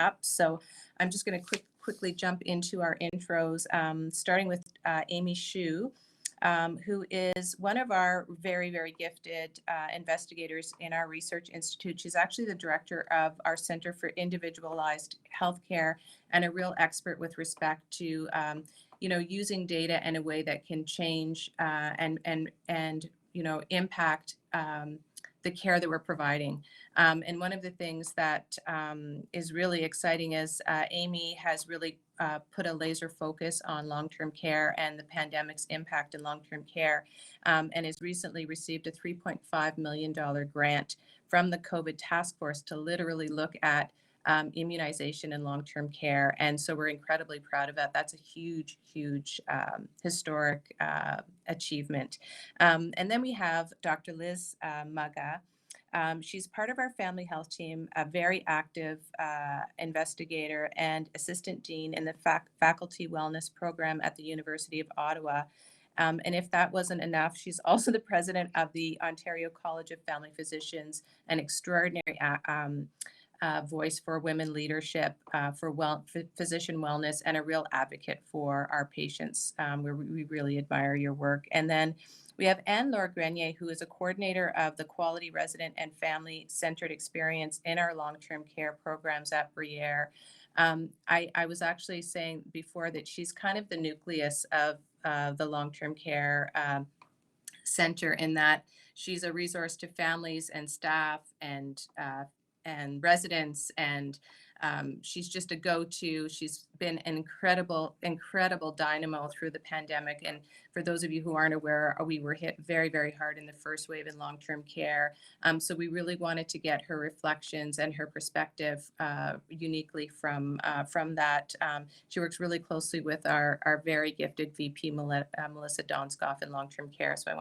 up. So I'm just going to quickly jump into our intros, starting with Amy Hsu, who is one of our very, very gifted investigators in our research institute. She's actually the director of our Center for Individualized Healthcare and a real expert with respect to using data in a way that can change and impact the care that we're providing. And one of the things that is really exciting is Amy has really put a laser focus on long-term care and the pandemic's impact in long-term care, and has recently received a $3.5 million grant from the COVID task force to literally look at immunization and long-term care. And so we're incredibly proud of that. That's a huge, huge historic achievement. And then we have Dr. Liz Mugga. She's part of our family health team, a very active investigator and assistant dean in the faculty wellness program at the University of Ottawa. And if that wasn't enough, she's also the president of the Ontario College of Family Physicians, an extraordinary voice for women leadership, for physician wellness, and a real advocate for our patients. We really admire your work. And then we have Anne-Laure Grenier, who is a coordinator of the Quality Resident and Family-Centered Experience in our long-term care programs at Bruyère. I was actually saying before that she's kind of the nucleus of the long-term care center, in that she's a resource to families and staff and residents, and she's just a go-to. She's been an incredible dynamo through the pandemic. And for those of you who aren't aware, we were hit very, very hard in the first wave in long-term care. So we really wanted to get her reflections and her perspective uniquely from that. She works really closely with our very gifted VP, Melissa Donskoff, in long-term care. So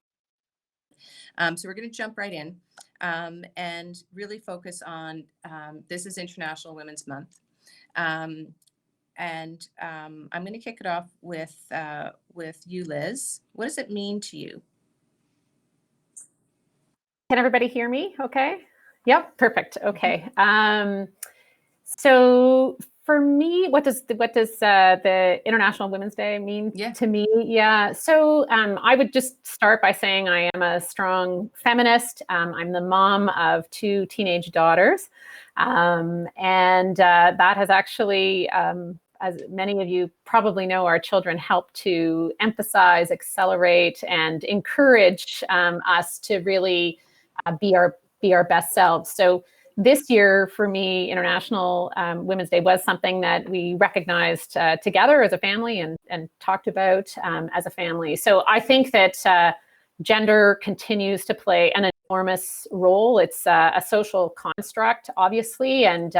we're going to jump right in and really focus on, this is International Women's Month. And I'm going to kick it off with you, Liz. What does it mean to you? Can everybody hear me okay? Yep, perfect. Okay. So for me, what does the International Women's Day mean to me? Yeah. So I would just start by saying I am a strong feminist. I'm the mom of 2 teenage daughters. And that has actually, as many of you probably know, our children help to emphasize, accelerate, and encourage us to really be our best selves. So this year, for me, International Women's Day was something that we recognized together as a family and talked about as a family. So I think that gender continues to play an enormous role. It's a social construct, obviously, and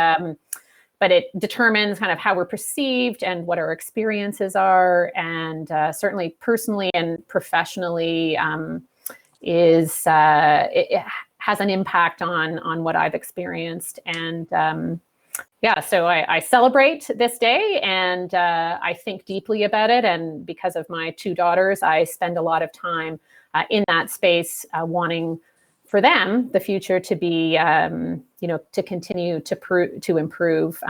but it determines kind of how we're perceived and what our experiences are, and certainly personally and professionally it has an impact on what I've experienced. And so I celebrate this day, and I think deeply about it. And because of my 2 daughters, I spend a lot of time in that space, wanting for them the future to be, to continue to improve.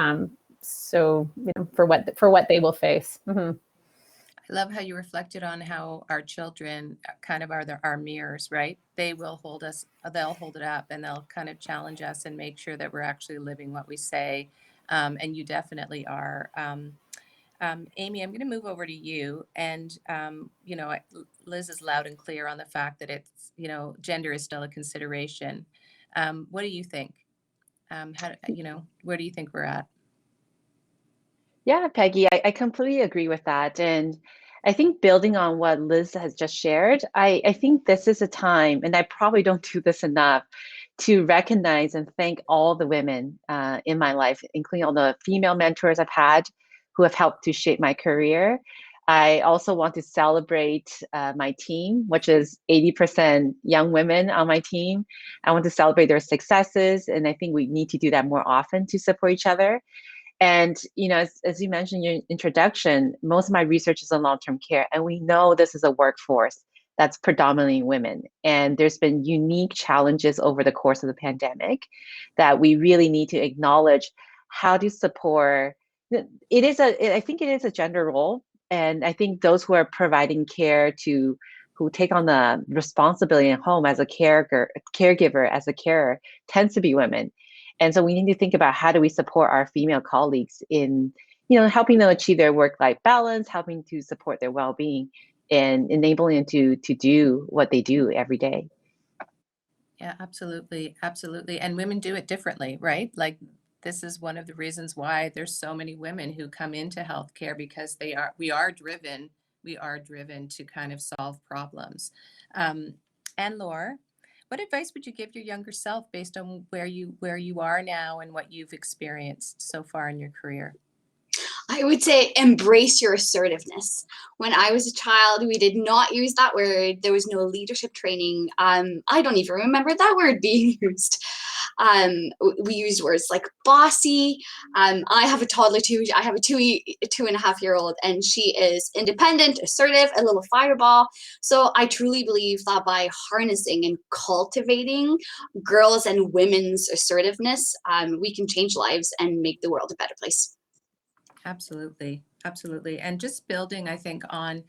So for what they will face. Mm-hmm. I love how you reflected on how our children kind of are our mirrors, right? They will hold us, they'll hold it up, and they'll kind of challenge us and make sure that we're actually living what we say. And you definitely are. Amy, I'm going to move over to you. And, Liz is loud and clear on the fact that it's, gender is still a consideration. What do you think? Where do you think we're at? Yeah, Peggy, I completely agree with that. And I think building on what Liz has just shared, I think this is a time, and I probably don't do this enough, to recognize and thank all the women in my life, including all the female mentors I've had who have helped to shape my career. I also want to celebrate my team, which is 80% young women on my team. I want to celebrate their successes, and I think we need to do that more often to support each other. And, as you mentioned in your introduction, most of my research is on long-term care, and we know this is a workforce that's predominantly women. And there's been unique challenges over the course of the pandemic that we really need to acknowledge how to support. I think it is a gender role, and I think those who are providing care who take on the responsibility at home as a caregiver, as a carer, tends to be women. And so we need to think about how do we support our female colleagues in, helping them achieve their work-life balance, helping to support their well-being, and enabling them to do what they do every day. Yeah, absolutely. Absolutely. And women do it differently, right? Like this is one of the reasons why there's so many women who come into healthcare because we are driven to kind of solve problems. Um, and Laura, what advice would you give your younger self based on where you are now and what you've experienced so far in your career? I would say embrace your assertiveness. When I was a child, we did not use that word. There was no leadership training. I don't even remember that word being used. We used words like bossy. I have a toddler too. I have a 2.5-year-old, and she is independent, assertive, a little fireball. So I truly believe that by harnessing and cultivating girls' and women's assertiveness, we can change lives and make the world a better place. Absolutely. Absolutely. And just building, I think, on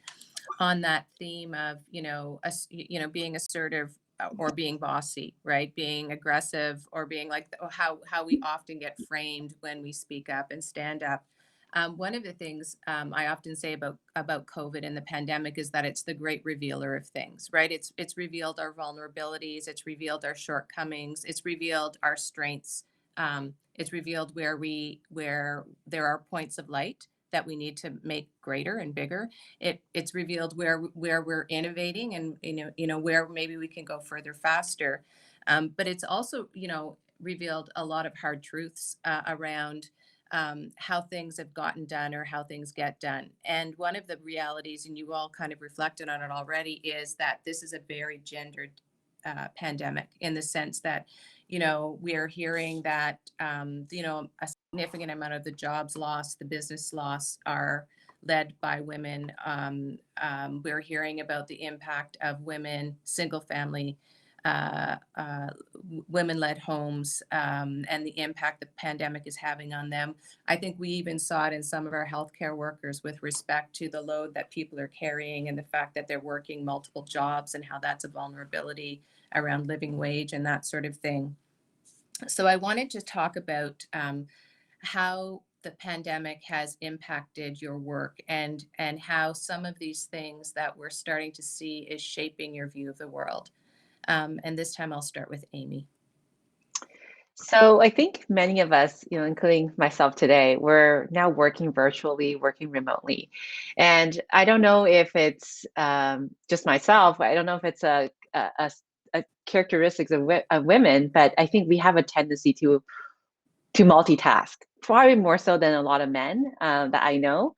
that theme of, being assertive or being bossy, right? Being aggressive or being like how we often get framed when we speak up and stand up. One of the things I often say about COVID and the pandemic is that it's the great revealer of things, right? It's revealed our vulnerabilities, it's revealed our shortcomings, it's revealed our strengths. It's revealed where there are points of light that we need to make greater and bigger. It's revealed where we're innovating and where maybe we can go further faster. But it's also revealed a lot of hard truths around how things have gotten done or how things get done. And one of the realities, and you all kind of reflected on it already, is that this is a very gendered pandemic in the sense that, we are hearing that, a significant amount of the jobs lost, the business loss are led by women. We're hearing about the impact of women, single family, women-led homes, and the impact the pandemic is having on them. I think we even saw it in some of our healthcare workers with respect to the load that people are carrying and the fact that they're working multiple jobs and how that's a vulnerability around living wage and that sort of thing. So I wanted to talk about how the pandemic has impacted your work and how some of these things that we're starting to see is shaping your view of the world. And this time I'll start with Amy. So I think many of us, including myself today, we're now working virtually, working remotely. And I don't know if it's just myself, I don't know if it's a characteristics of women, but I think we have a tendency to multitask, probably more so than a lot of men that I know.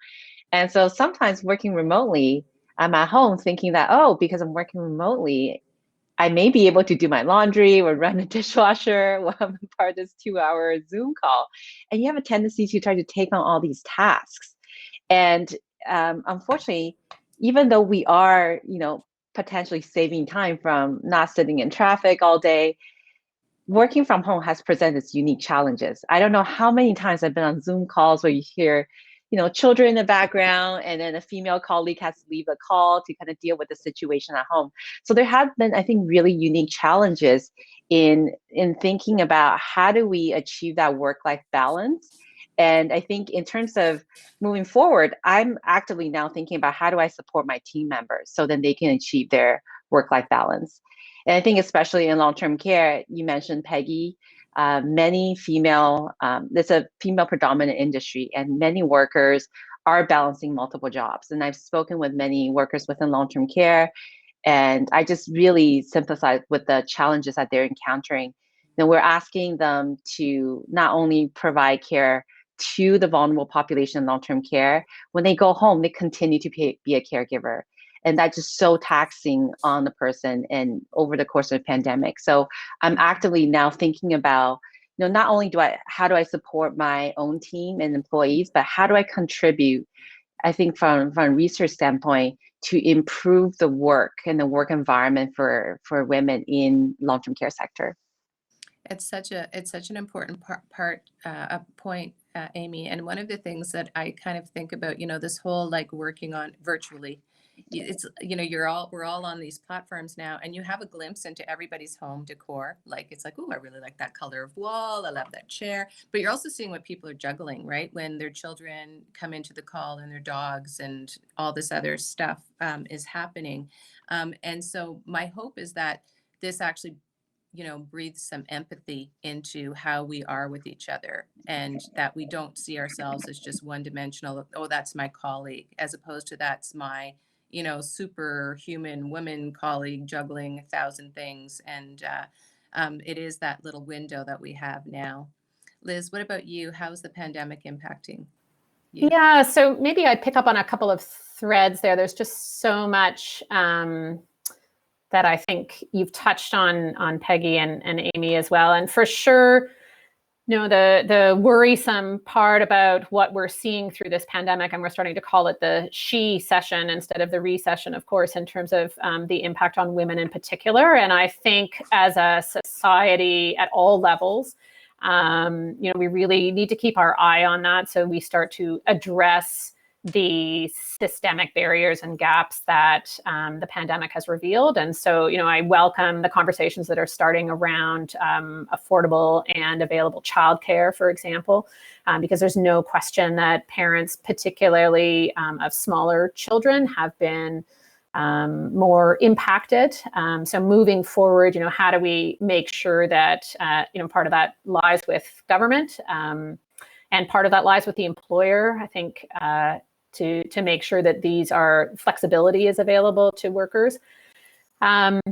And so sometimes working remotely, I'm at home thinking that, oh, because I'm working remotely, I may be able to do my laundry or run a dishwasher while I'm part of this 2-hour Zoom call. And you have a tendency to try to take on all these tasks. And unfortunately, even though we are, potentially saving time from not sitting in traffic all day, working from home has presented its unique challenges. I don't know how many times I've been on Zoom calls where you hear, children in the background, and then a female colleague has to leave a call to kind of deal with the situation at home. So there have been, I think, really unique challenges in thinking about how do we achieve that work-life balance. And I think in terms of moving forward, I'm actively now thinking about how do I support my team members so then they can achieve their work-life balance. And I think especially in long-term care, you mentioned Peggy, many female, it's a female predominant industry, and many workers are balancing multiple jobs. And I've spoken with many workers within long-term care, and I just really sympathize with the challenges that they're encountering. We're asking them to not only provide care to the vulnerable population in long-term care, when they go home, they continue to be a caregiver. And that's just so taxing on the person and over the course of the pandemic. So I'm actively now thinking about, not only how do I support my own team and employees, but how do I contribute, I think from a research standpoint, to improve the work and the work environment for women in long-term care sector. It's such an important a point, Amy. And one of the things that I kind of think about, this whole like working on virtually, it's, we're all on these platforms now, and you have a glimpse into everybody's home decor. Like it's like, oh, I really like that color of wall. I love that chair. But you're also seeing what people are juggling, right? When their children come into the call and their dogs and all this other stuff is happening. And so my hope is that this actually breathe some empathy into how we are with each other, and that we don't see ourselves as just one dimensional. Oh, that's my colleague, as opposed to that's my, superhuman woman colleague juggling 1,000 things. And it is that little window that we have now. Liz, what about you? How's the pandemic impacting you? Yeah, so maybe I'd pick up on a couple of threads there. There's just so much that I think you've touched on Peggy and Amy as well. And for sure, the worrisome part about what we're seeing through this pandemic, and we're starting to call it the she session instead of the recession, of course, in terms of the impact on women in particular. And I think as a society at all levels, we really need to keep our eye on that, so we start to address the systemic barriers and gaps that the pandemic has revealed. And so, I welcome the conversations that are starting around affordable and available childcare, for example, because there's no question that parents, particularly of smaller children, have been more impacted. So moving forward, how do we make sure that, part of that lies with government, and part of that lies with the employer, I think, to make sure that flexibility is available to workers. And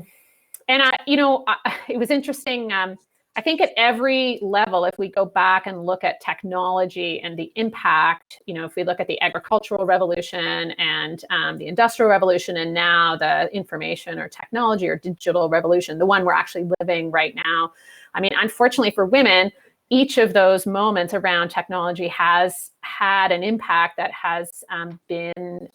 it was interesting. I think at every level, if we go back and look at technology and the impact, if we look at the agricultural revolution and the industrial revolution, and now the information or technology or digital revolution, the one we're actually living right now. I mean, unfortunately for women, each of those moments around technology has had an impact that has been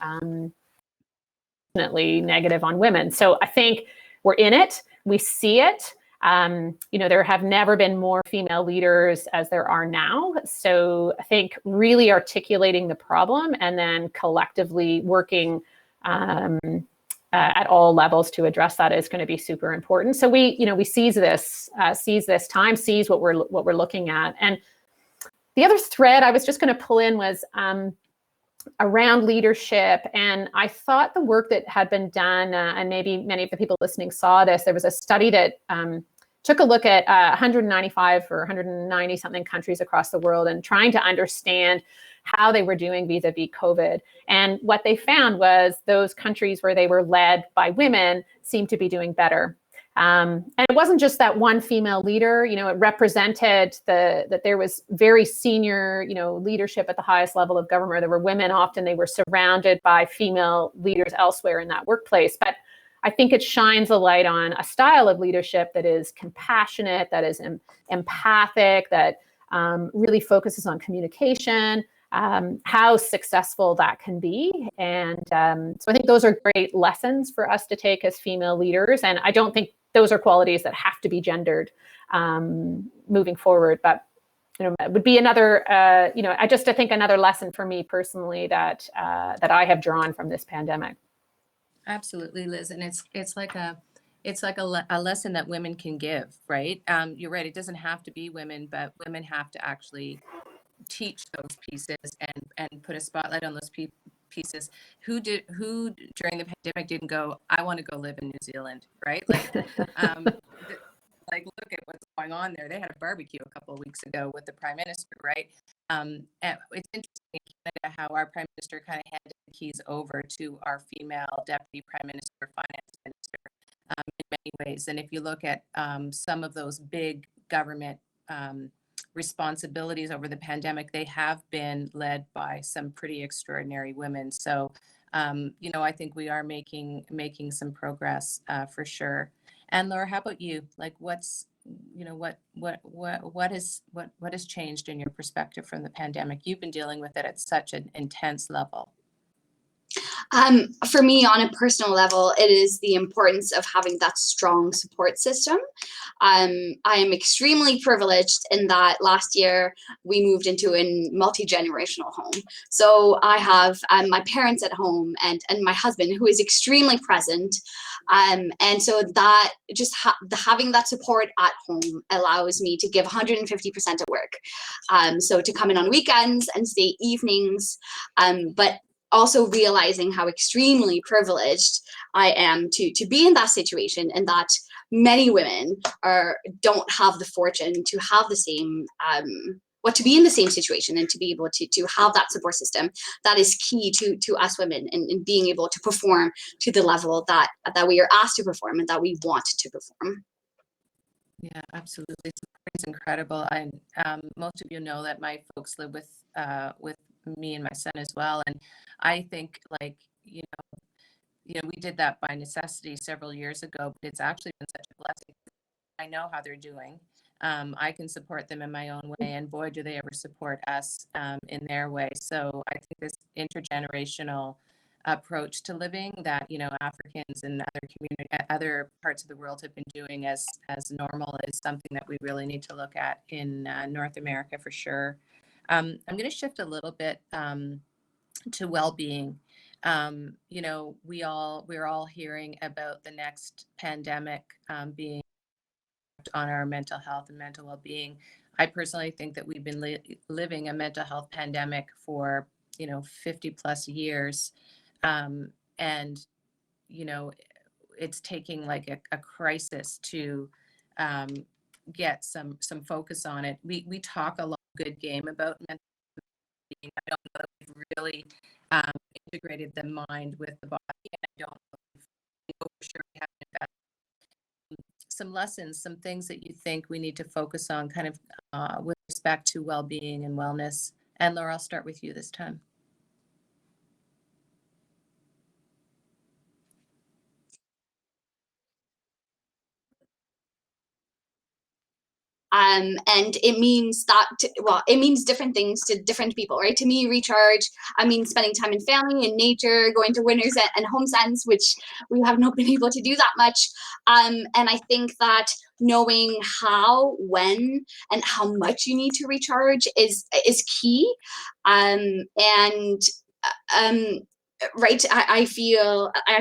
definitely negative on women. So I think we're in it. We see it. There have never been more female leaders as there are now. So I think really articulating the problem and then collectively working at all levels to address that is going to be super important. So we seize this time, seize what we're looking at. And the other thread I was just going to pull in was around leadership. And I thought the work that had been done, and maybe many of the people listening saw this, there was a study that took a look at 195 or 190 something countries across the world and trying to understand how they were doing vis-a-vis COVID. And what they found was those countries where they were led by women seemed to be doing better. And it wasn't just that one female leader, it represented that there was very senior, leadership at the highest level of government. There were women, often they were surrounded by female leaders elsewhere in that workplace. But I think it shines a light on a style of leadership that is compassionate, that is empathic, that really focuses on communication, how successful that can be. And so I think those are great lessons for us to take as female leaders. And I don't think those are qualities that have to be gendered moving forward. But it would be another, I think another lesson for me personally that I have drawn from this pandemic. Absolutely, Liz. And it's like a lesson that women can give, right? You're right. It doesn't have to be women, but women have to actually teach those pieces and put a spotlight on those pieces. Who during the pandemic didn't go, I want to go live in New Zealand, right? Like look at what's going on there. They had a barbecue a couple of weeks ago with the Prime Minister, right? And it's interesting in Canada how our Prime Minister kind of handed the keys over to our female Deputy Prime Minister, Finance Minister, in many ways. And if you look at some of those big government responsibilities over the pandemic, they have been led by some pretty extraordinary women. So, I think we are making some progress for sure. And Laura, how about you? Like, what has changed in your perspective from the pandemic? You've been dealing with it at such an intense level. For me, on a personal level, it is the importance of having that strong support system. I am extremely privileged in that last year we moved into a multi-generational home. So I have my parents at home and my husband, who is extremely present. And so that just having that support at home allows me to give 150% at work. So to come in on weekends and stay evenings, but also realizing how extremely privileged I am to be in that situation, and that many women don't have the fortune to have the same to be in the same situation and to be able to have that support system. That is key to us women in being able to perform to the level that we are asked to perform and that we want to perform. Yeah, absolutely. It's incredible. Most of you know that my folks live with me and my son as well, and I think, like, you know, we did that by necessity several years ago, but it's actually been such a blessing. I know how they're doing. I can support them in my own way, and boy, do they ever support us in their way. So I think this intergenerational approach to living that, you know, Africans and other parts of the world have been doing as normal is something that we really need to look at in North America for sure. I'm going to shift a little bit to well-being. You know, we're all hearing about the next pandemic being on our mental health and mental well-being. I personally think that we've been living a mental health pandemic for, you know, 50 plus years. And, you know, it's taking like a crisis to get some focus on it. We talk a lot of good game about mental being. I don't know that we've really integrated the mind with the body. And I don't know for sure we haven't invested some lessons, some things that you think we need to focus on kind of with respect to well-being and wellness. And Laura, I'll start with you this time. And it means that, it means different things to different people, right? To me, recharge, I mean, spending time in family and nature, going to winners and home sense, which we have not been able to do that much. And I think that knowing how, when, and how much you need to recharge is key. Right, I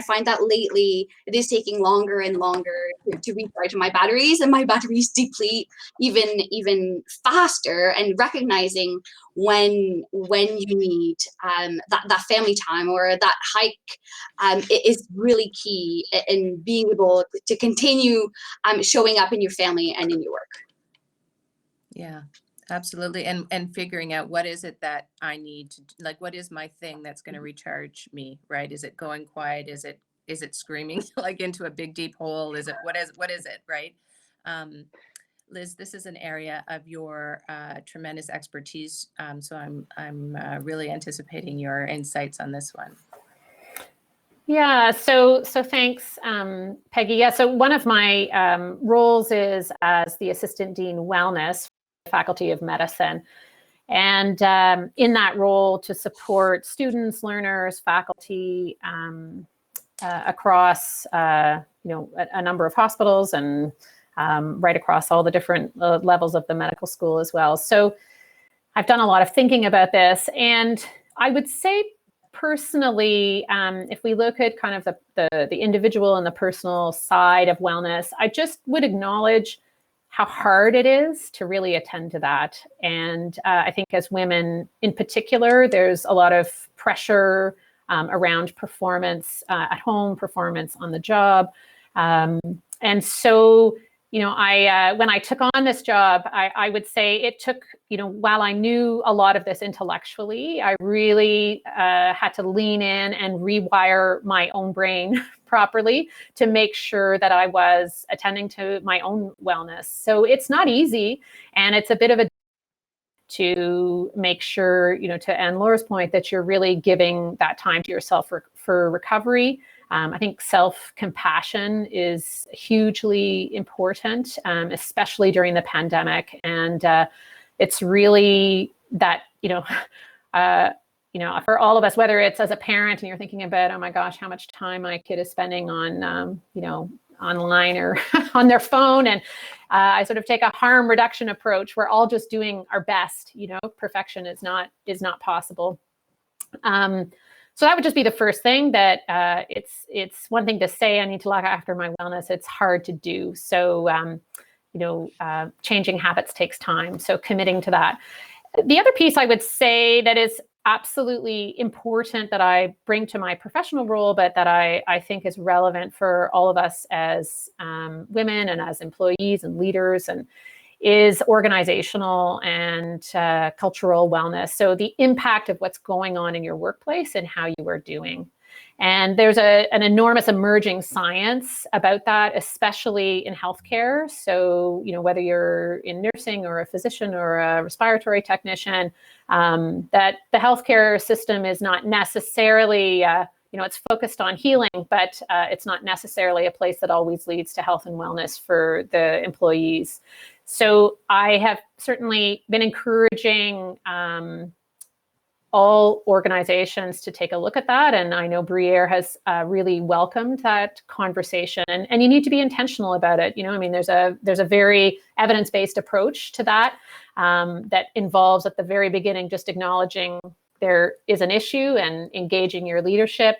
find that lately it is taking longer and longer to recharge my batteries, and my batteries deplete even faster. And recognizing when you need that family time or that hike it is really key in being able to continue showing up in your family and in your work. Yeah, absolutely. And figuring out what is it that I need to, like, what is my thing that's going to recharge me, right? Is it going quiet? Is it screaming like into a big deep hole? Is it what is it, right? Liz, this is an area of your tremendous expertise. So I'm really anticipating your insights on this one. Yeah, so thanks, Peggy. Yeah, so one of my roles is as the Assistant Dean Wellness, Faculty of Medicine. And in that role to support students, learners, faculty across a number of hospitals and right across all the different levels of the medical school as well. So I've done a lot of thinking about this, and I would say personally, if we look at kind of the individual and the personal side of wellness, I just would acknowledge how hard it is to really attend to that. And I think as women in particular, there's a lot of pressure around performance at home, performance on the job. And so, you know, when I took on this job, I would say it took, you know, while I knew a lot of this intellectually, I really had to lean in and rewire my own brain properly to make sure that I was attending to my own wellness. So it's not easy, and it's a bit of a to make sure, you know, to Anne Laura's point, that you're really giving that time to yourself for recovery. I think self-compassion is hugely important, especially during the pandemic. And it's really that, you know, for all of us, whether it's as a parent and you're thinking about, oh my gosh, how much time my kid is spending on, online or on their phone. And I sort of take a harm reduction approach. We're all just doing our best. Perfection is not possible. So that would just be the first thing, that it's one thing to say, I need to look after my wellness. It's hard to do. So, changing habits takes time. So committing to that. The other piece I would say that is absolutely important that I bring to my professional role, but that I think is relevant for all of us as women and as employees and leaders, and is organizational and cultural wellness. So the impact of what's going on in your workplace and how you are doing. And there's an enormous emerging science about that, especially in healthcare. So, whether you're in nursing or a physician or a respiratory technician, that the healthcare system is not necessarily, it's focused on healing, but it's not necessarily a place that always leads to health and wellness for the employees. So I have certainly been encouraging all organizations to take a look at that. And I know Briere has really welcomed that conversation. And you need to be intentional about it. There's a very evidence-based approach to that that involves at the very beginning just acknowledging there is an issue and engaging your leadership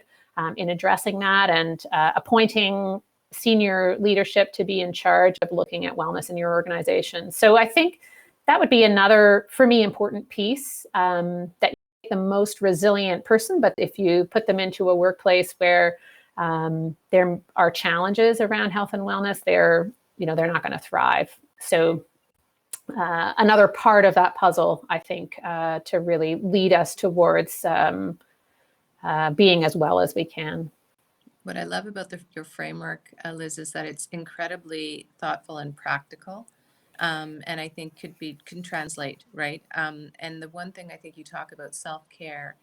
in addressing that, and appointing senior leadership to be in charge of looking at wellness in your organization. So I think that would be another, for me, important piece, that the most resilient person, but if you put them into a workplace where there are challenges around health and wellness, they're not going to thrive. So another part of that puzzle, I think, to really lead us towards being as well as we can. What I love about your framework, Liz, is that it's incredibly thoughtful and practical. And I think can translate, right? And the one thing I think you talk about self-care,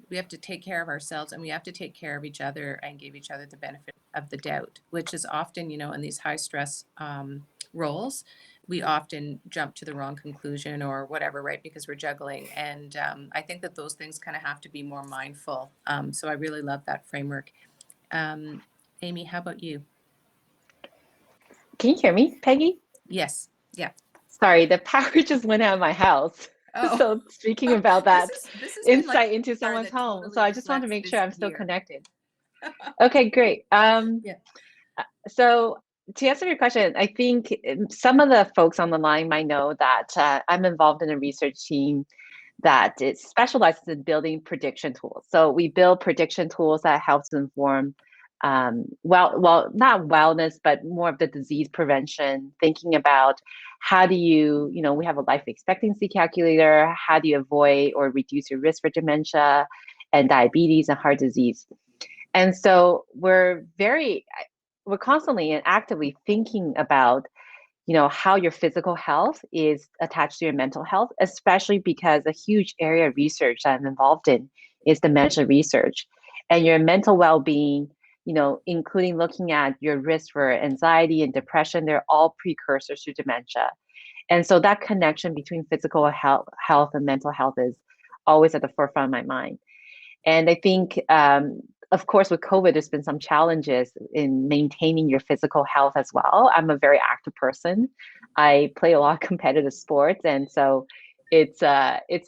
we have to take care of ourselves, and we have to take care of each other and give each other the benefit of the doubt, which is often, in these high stress roles, we often jump to the wrong conclusion or whatever, right? Because we're juggling. And I think that those things kind of have to be more mindful. So I really love that framework. Amy, how about you? Can you hear me, Peggy? Yes. Yeah. Sorry, the power just went out of my house. Oh. So speaking about that, this has insight like into someone's home. Totally So I just want to make sure I'm still year. connected. Okay, great. So to answer your question, I think some of the folks on the line might know that I'm involved in a research team that it specializes in building prediction tools. So we build prediction tools that helps inform not wellness, but more of the disease prevention, thinking about how do you, we have a life expectancy calculator, how do you avoid or reduce your risk for dementia and diabetes and heart disease. And so we're constantly and actively thinking about, how your physical health is attached to your mental health, especially because a huge area of research that I'm involved in is dementia research. And your mental well-being, including looking at your risk for anxiety and depression, they're all precursors to dementia. And so that connection between physical health and mental health is always at the forefront of my mind. And I think, of course, with COVID, there's been some challenges in maintaining your physical health as well. I'm a very active person. I play a lot of competitive sports. And so it's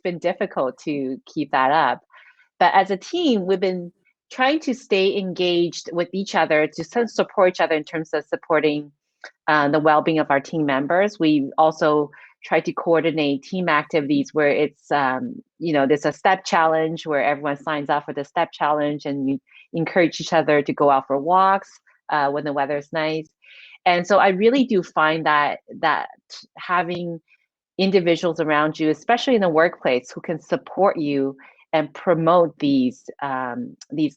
been difficult to keep that up. But as a team, we've been trying to stay engaged with each other to sort of support each other in terms of supporting the well-being of our team members. We also try to coordinate team activities where it's, there's a step challenge where everyone signs up for the step challenge, and we encourage each other to go out for walks when the weather is nice. And so I really do find that having individuals around you, especially in the workplace, who can support you and promote these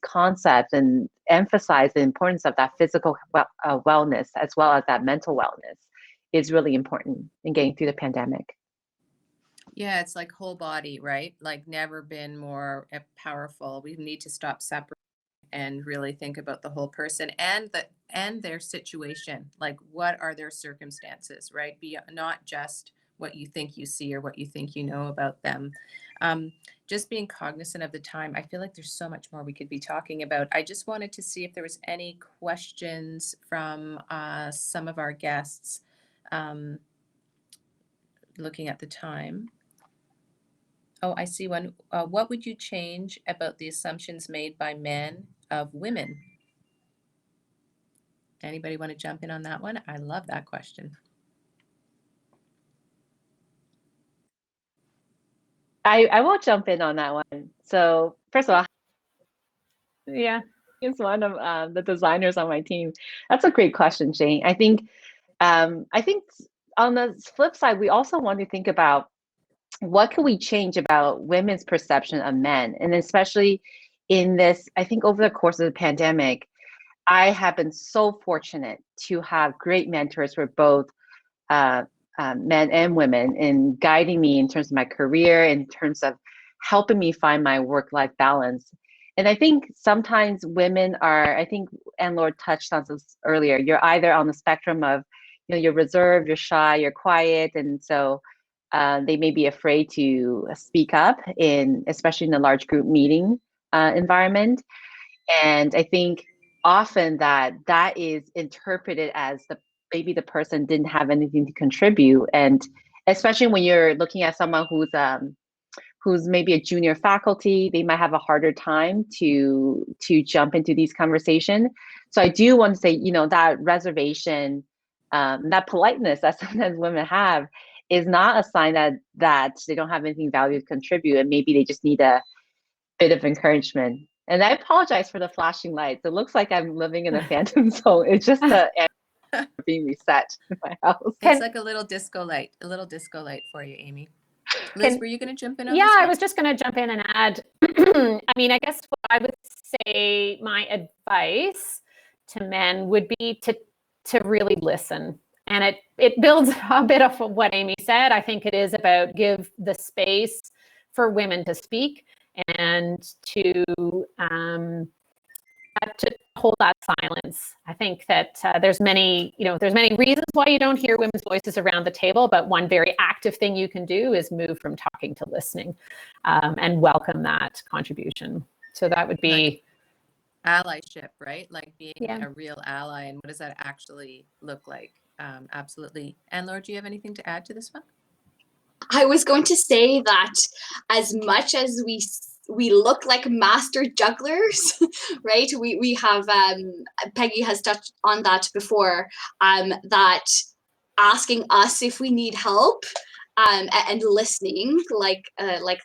concepts and emphasize the importance of that physical wellness as well as that mental wellness is really important in getting through the pandemic. Yeah, it's like whole body, right? Like never been more powerful. We need to stop separating and really think about the whole person and their situation. Like, what are their circumstances, right? Be not just what you think you see or what you think you know about them. Just being cognizant of the time, I feel like there's so much more we could be talking about. I just wanted to see if there was any questions from some of our guests, looking at the time. Oh, I see one. What would you change about the assumptions made by men of women? Anybody want to jump in on that one? I love that question. I will jump in on that one. So first of all, Yeah. is one of the designers on my team. That's a great question, Shane. I think on the flip side, we also want to think about what can we change about women's perception of men, and especially in this. I think over the course of the pandemic, I have been so fortunate to have great mentors for both uh, men and women in guiding me in terms of my career, in terms of helping me find my work-life balance. And I think sometimes women are, I think Anne-Laure touched on this earlier, you're either on the spectrum of, you're reserved, you're shy, you're quiet. And so they may be afraid to speak up especially in a large group meeting environment. And I think often that is interpreted as maybe the person didn't have anything to contribute. And especially when you're looking at someone who's maybe a junior faculty, they might have a harder time to jump into these conversations. So I do want to say, that reservation, that politeness that sometimes women have is not a sign that they don't have anything valuable to contribute, and maybe they just need a bit of encouragement. And I apologize for the flashing lights. It looks like I'm living in a phantom zone. It's just the being reset in my house. It's like a little disco light for you, Amy. Liz, were you going to jump in on this I one? was just going to jump in and add, I mean, I guess what I would say my advice to men would be to really listen. And it builds a bit of what Amy said. I think it is about give the space for women to speak and to hold that silence. I think that there's many reasons why you don't hear women's voices around the table, but one very active thing you can do is move from talking to listening, and welcome that contribution. So that would be allyship, right? Like being a real ally. And what does that actually look like? Absolutely. Anne-Laure, do you have anything to add to this one? I was going to say that as much as we look like master jugglers, right? We have Peggy has touched on that before, that asking us if we need help and listening, like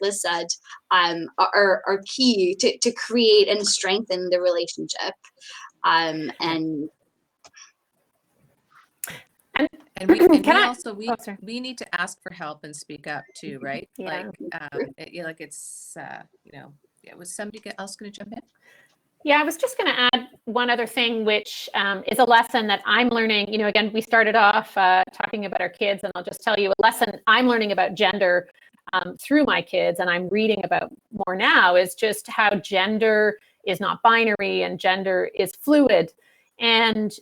Liz said, are key to create and strengthen the relationship. And we need to ask for help and speak up too, right? Yeah. Was somebody else going to jump in? Yeah, I was just going to add one other thing, which is a lesson that I'm learning. Again, we started off talking about our kids, and I'll just tell you a lesson I'm learning about gender through my kids, and I'm reading about more now, is just how gender is not binary and gender is fluid. And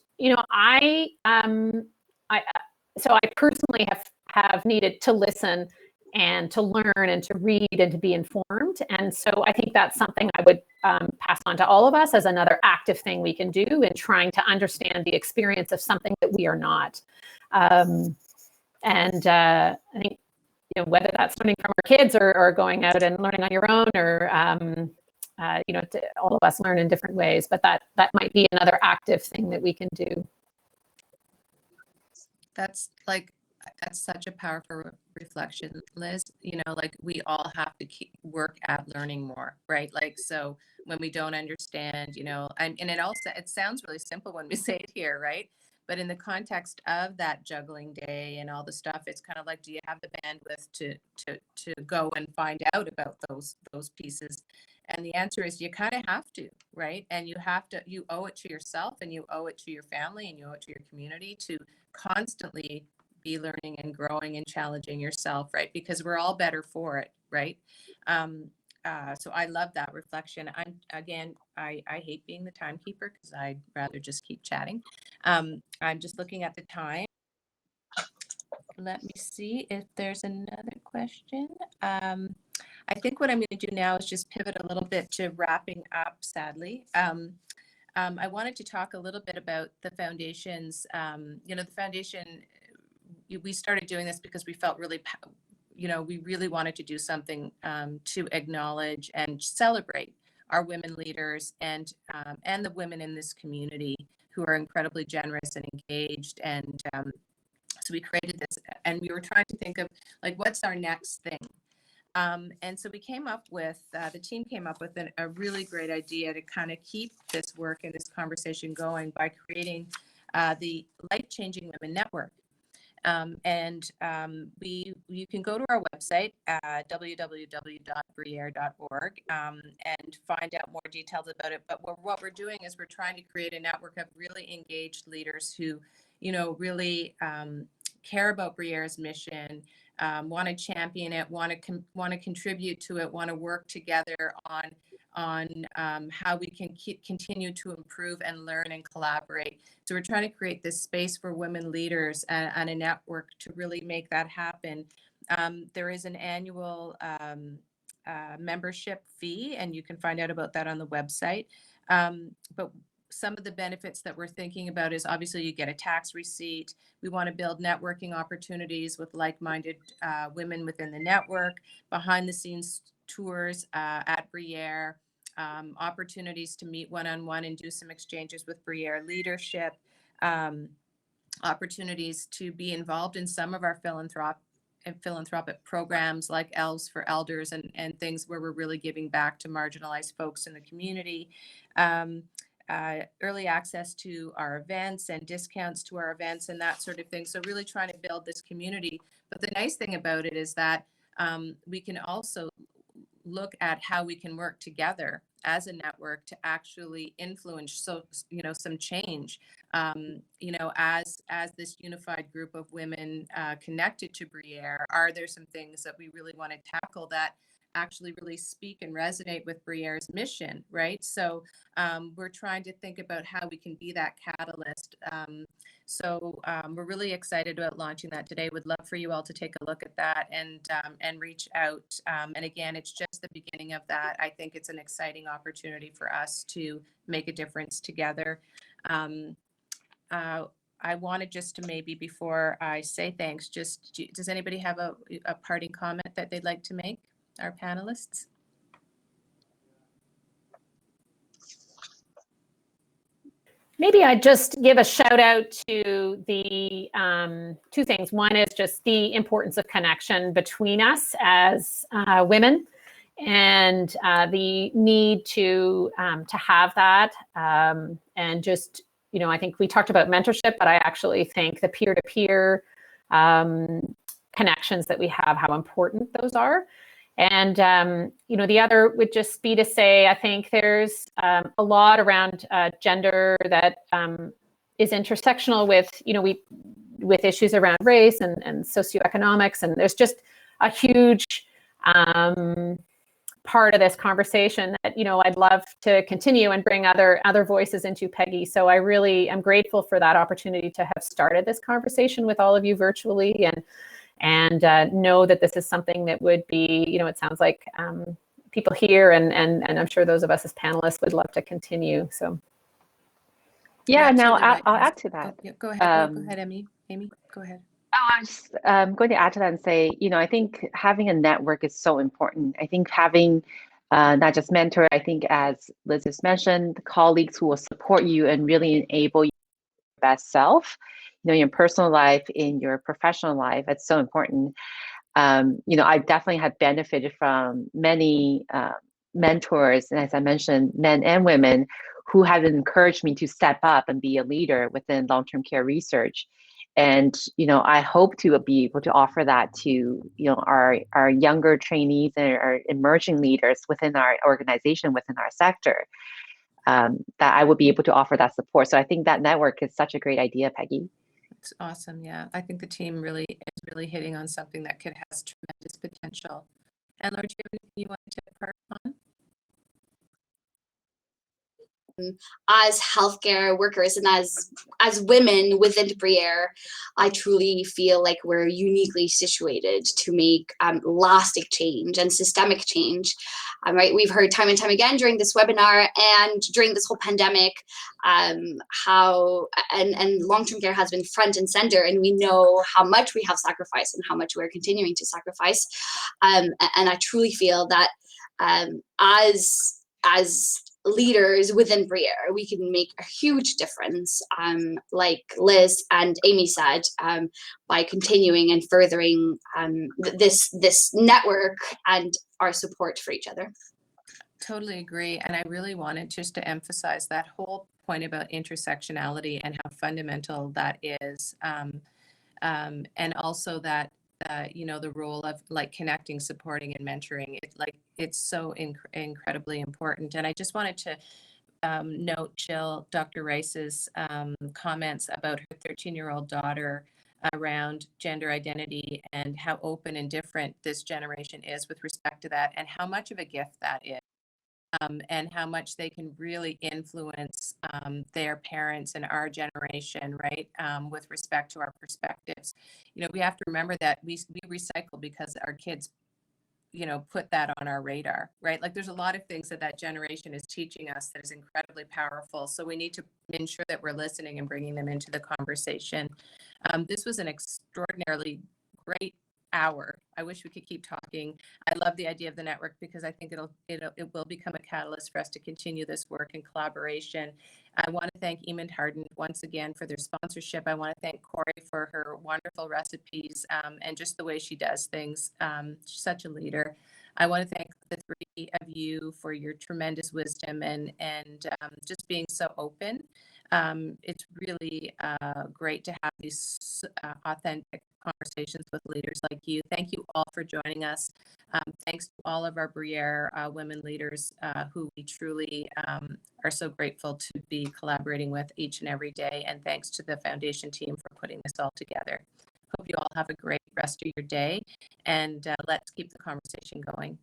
so I personally have needed to listen and to learn and to read and to be informed. And so I think that's something I would pass on to all of us as another active thing we can do in trying to understand the experience of something that we are not. I think, whether that's learning from our kids or going out and learning on your own, or all of us learn in different ways, but that might be another active thing that we can do. That's such a powerful reflection, Liz. We all have to work at learning more, right? So when we don't understand, and it sounds really simple when we say it here, right? But in the context of that juggling day and all the stuff, it's kind of like, do you have the bandwidth to go and find out about those pieces? And the answer is you kind of have to, right? And you owe it to yourself, and you owe it to your family, and you owe it to your community to constantly be learning and growing and challenging yourself, right? Because we're all better for it, right? So I love that reflection. I hate being the timekeeper because I'd rather just keep chatting. I'm just looking at the time. Let me see if there's another question. I think what I'm going to do now is just pivot a little bit to wrapping up, sadly. I wanted to talk a little bit about the foundation's, the foundation, we started doing this because we felt really, we really wanted to do something to acknowledge and celebrate our women leaders and the women in this community who are incredibly generous and engaged. And so we created this, and we were trying to think of like, what's our next thing? And so we came up with, the team came up with a really great idea to kind of keep this work and this conversation going by creating the Life Changing Women Network. You can go to our website, www.briere.org, and find out more details about it. But what we're doing is we're trying to create a network of really engaged leaders who, really care about Briere's mission, want to champion it, want to contribute to it, want to work together on how we can continue to improve and learn and collaborate. So we're trying to create this space for women leaders and a network to really make that happen. There is an annual membership fee, and you can find out about that on the website. But some of the benefits that we're thinking about is obviously you get a tax receipt. We want to build networking opportunities with like-minded women within the network, behind the scenes tours at Briere, opportunities to meet one-on-one and do some exchanges with Briere leadership, opportunities to be involved in some of our philanthropic programs like Elves for Elders and things where we're really giving back to marginalized folks in the community. Early access to our events and discounts to our events and that sort of thing. So really trying to build this community. But the nice thing about it is that we can also look at how we can work together as a network to actually influence some change as this unified group of women connected to Briere. Are there some things that we really want to tackle that actually really speak and resonate with Briere's mission, right? So we're trying to think about how we can be that catalyst. We're really excited about launching that today. Would love for you all to take a look at that and reach out. And again, it's just the beginning of that. I think it's an exciting opportunity for us to make a difference together. I wanted just to maybe, before I say thanks, does anybody have a parting comment that they'd like to make? Our panelists? Maybe I just give a shout out to the two things. One is just the importance of connection between us as women, and the need to have that, and just, I think we talked about mentorship, but I actually think the peer-to-peer connections that we have, how important those are. And, the other would just be to say, I think there's a lot around gender that is intersectional with, with issues around race and socioeconomics. And there's just a huge part of this conversation that, I'd love to continue and bring other voices into, Peggy. So I really am grateful for that opportunity to have started this conversation with all of you virtually, and know that this is something that would be, it sounds like people here and I'm sure those of us as panelists would love to continue. So. Yeah, now I'll add to that. Go ahead. Go ahead, Amy. Amy, go ahead. Oh, I was just going to add to that and say, I think having a network is so important. I think having not just mentor, I think as Liz has mentioned, colleagues who will support you and really enable your best self, your personal life, in your professional life. It's so important. I definitely have benefited from many mentors, and as I mentioned, men and women who have encouraged me to step up and be a leader within long-term care research. And, I hope to be able to offer that to, our younger trainees and our emerging leaders within our organization, within our sector, that I would be able to offer that support. So I think that network is such a great idea, Peggy. It's awesome. Yeah, I think the team really is hitting on something that has tremendous potential. And Laura, do you have anything you want to part on? as healthcare workers and as women within Briere, I truly feel like we're uniquely situated to make lasting change and systemic change. Right, we've heard time and time again during this webinar and during this whole pandemic how and long-term care has been front and center, and we know how much we have sacrificed and how much we're continuing to sacrifice. And I truly feel that as leaders within Briere, we can make a huge difference, like Liz and Amy said, by continuing and furthering this network and our support for each other. Totally agree. And I really wanted just to emphasize that whole point about intersectionality and how fundamental that is. And also that, the role of like connecting, supporting, and mentoring. It's so incredibly important. And I just wanted to note Dr. Rice's comments about her 13-year-old daughter around gender identity and how open and different this generation is with respect to that, and how much of a gift that is. And how much they can really influence their parents and our generation, right? With respect to our perspectives. We have to remember that we recycle because our kids, put that on our radar, right? Like there's a lot of things that generation is teaching us that is incredibly powerful. So we need to ensure that we're listening and bringing them into the conversation. This was an extraordinarily great hour. I wish we could keep talking. I love the idea of the network because I think it will become a catalyst for us to continue this work in collaboration. I want to thank Eamon Harden once again for their sponsorship. I want to thank Corey for her wonderful recipes and just the way she does things. She's such a leader. I want to thank the three of you for your tremendous wisdom and just being so open. It's really great to have these authentic conversations with leaders like you. Thank you all for joining us. Thanks to all of our Briere women leaders who we truly are so grateful to be collaborating with each and every day. And thanks to the foundation team for putting this all together. Hope you all have a great rest of your day, and let's keep the conversation going.